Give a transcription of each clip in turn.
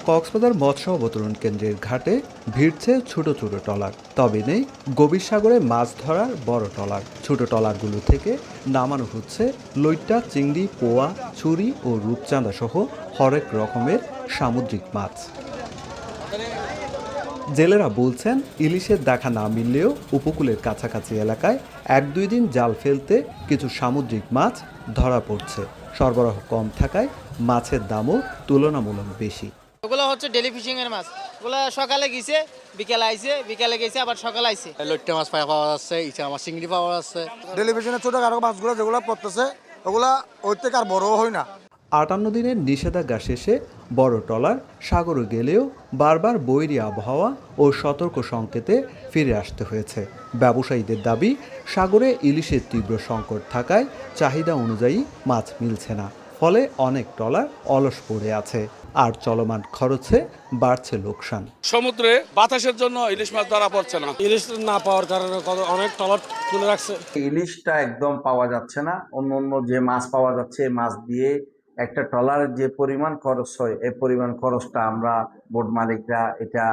কক্সবাজার মৎস্য অবতরণ কেন্দ্রের ঘাটে ভিড়ছে ছোট ছোট ট্রলার, তবে নেই গভীর সাগরে মাছ ধরার বড় ট্রলার। ছোট ট্রলারগুলো থেকে নামানো হচ্ছে লইট্টা, চিংড়ি, পোয়া, ছুরি ও রূপচাঁদা সহ হরেক রকমের সামুদ্রিক মাছ। জেলেরা বলছেন, ইলিশের দেখা না মিললেও উপকূলের কাছাকাছি এলাকায় 1-2 দিন জাল ফেলতে কিছু সামুদ্রিক মাছ ধরা পড়ছে। সরবরাহ কম থাকায় মাছের দামও তুলনামূলক বেশি। ওগুলো হচ্ছে ডেলি ফিশিং এর মাছ। ওগুলো সকালে গেছে, বিকেলে আইছে, বিকেলে গেছে, আবার সকালে আইছে। লইট্টা মাছ পাওয়া যাচ্ছে, ইচা মাছ, চিংড়ি পাওয়া যাচ্ছে। ডেলি ফিশিংয়ের ছোট কারো মাছগুলো যেগুলো পড়তেছে ওগুলা ওর থেকে আর বড়ও হয় না। 58 দিনের নিষেধাজ্ঞা শেষে বড় ট্রলার সাগরে গেলেও বারবার বৈরী আবহাওয়া ও সতর্ক সংকেতে ফিরে আসতে হয়েছে। ব্যবসায়ীদের দাবি, সাগরে ইলিশের তীব্র সংকট থাকায় চাহিদা অনুযায়ী মাছ মিলছে না, ফলে অনেক ট্রলার অলস পড়ে আছে। আর চলমান খরচে বাড়ছে লোকসান। সমুদ্রে বাতাসের জন্য ইলিশ মাছ ধরা পড়ছে না। ইলিশ না পাওয়ার কারণে অনেক ট্রলার তুলে রাখছে। ইলিশটা একদম পাওয়া যাচ্ছে না। অন্য যে মাছ পাওয়া যাচ্ছে, মাছ দিয়ে একটা ট্রলারের যে পরিমাণ খরচ হয়, এই পরিমাণ খরচটা আমরা বোট মালিকরা এটা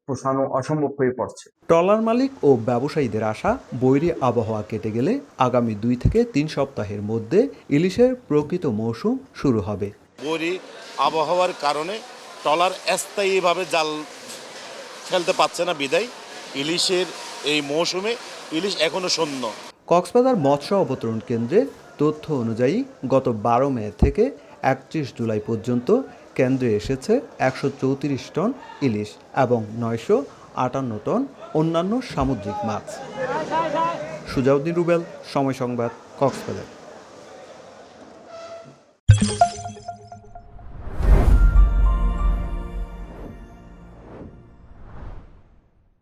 পোষানো অসম্ভব হয়ে পড়ছে। ট্রলার মালিক ও ব্যবসায়ীদের আশা, বৈরী আবহাওয়া কেটে গেলে আগামী 2 থেকে 3 সপ্তাহের মধ্যে ইলিশের প্রকৃত মৌসুম শুরু হবে। বৈরী আবহাওয়ার কারণে ট্রলার স্থায়ীভাবে জাল ফেলতে পারছে না, বিদায় ইলিশের এই মৌসুমে ইলিশ এখনো শূন্য। কক্সবাজার মৎস্য অবতরণ কেন্দ্রের তথ্য অনুযায়ী গত 12 মে থেকে 31 জুলাই পর্যন্ত কেন্দ্রে এসেছে 134 টন ইলিশ এবং 958 টন অন্যান্য সামুদ্রিক মাছ। সুজাউদ্দিন রুবেল, সময় সংবাদ, কক্সবাজার।